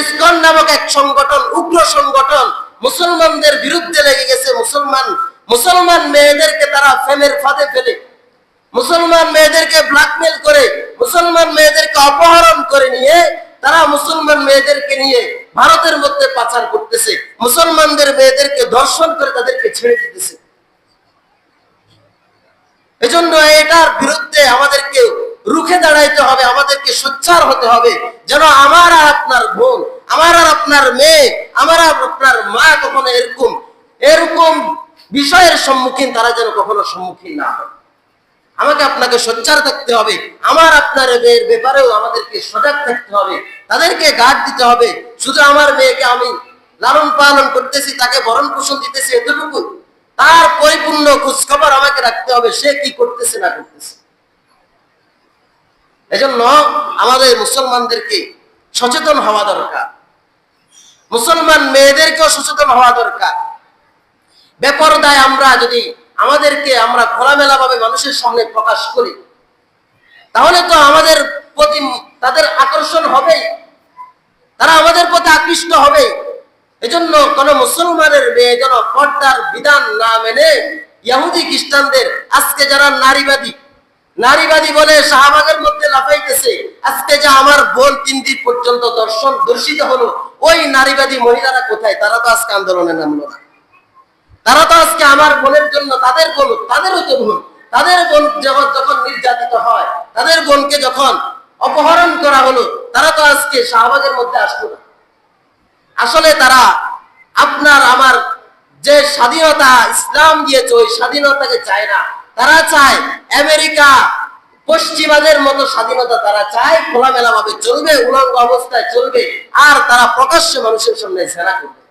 ISKCON নামক এক সংগঠন, উগ্র সংগঠন, মুসলমানদের বিরুদ্ধে লেগে গেছে। মুসলমান মেয়েদেরকে তারা প্রেমের ফাঁদে ফেলে, মুসলমান মেয়েদেরকে ব্ল্যাকমেল করে, মুসলমান মেয়েদেরকে অপহরণ করে নিয়ে তারা মুসলমান মেয়েদেরকে নিয়ে ভারতের মধ্যে পাচার করতেছে, মুসলমানদের মেয়েদেরকে ধর্ষণ করে তাদেরকে ছেড়ে দিতেছে। এজন্য এটার বিরুদ্ধে আমাদেরকে রুখে দাঁড়াইতে হবে, আমাদেরকে সোচ্চার হতে হবে, যেন আমার আর আপনার বোন, আমার আর আপনার মেয়ে, আমার আর আপনার মা কখনো এরকম বিষয়ের সম্মুখীন তারা যেন কখনো সম্মুখীন না হয়। আমাকে আপনাকে সোচ্চার থাকতে হবে, আমার আপনার মেয়ের ব্যাপারেও আমাদেরকে সজাগ থাকতে হবে, তাদেরকে গার্ড দিতে হবে। শুধু আমার মেয়েকে আমি লালন পালন করতেছি, তাকে ভরণ পোষণ দিতেছি, এতটুকু, তার পরিপূর্ণ খোঁজখবর আমাকে রাখতে হবে, সে কি করতেছে না করতেছে। এজন্য আমাদের মুসলমানদেরকে সচেতন হওয়া দরকার, মুসলমান মেয়েদেরকেও সচেতন হওয়া দরকার। বেপরদায় আমরা যদি আমরা খোলামেলা ভাবে মানুষের সামনে প্রকাশ করি, তাহলে তো আমাদের প্রতি তাদের আকর্ষণ হবে, তারা আমাদের প্রতি আকৃষ্ট হবে। এজন্য কোন মুসলমানের মেয়ে যেন পর্দার বিধান না মেনে ইহুদি খ্রিস্টানদের, আজকে যারা নারীবাদী বলে শাহবাগের মধ্যে লাফাইতেছে, আজকে যা আমার বোন 3 দিন পর্যন্ত দর্শিত হলো, ওই নারীবাদী মহিলারা কোথায়? তারা তো আজকে আন্দোলনে নামলো না। তারা তো আজকে আমার বোনের জন্য, তাদেরও তো বোন, তাদের বোন যখন নির্যাতিত হয়, তাদের বোনকে যখন অপহরণ করা হলো, তারা তো আজকে শাহবাগের মধ্যে আসলো না। আসলে তারা আপনার আমার যে স্বাধীনতা ইসলাম দিয়েছে, ওই স্বাধীনতাকে চায় না। তারা চায় আমেরিকা পশ্চিমাদের মতো স্বাধীনতা তারা চায়, খোলামেলা ভাবে চলবে, উলঙ্গ অবস্থায় চলবে, আর তারা প্রকাশ্যে মানুষের সামনে জেনা করবে।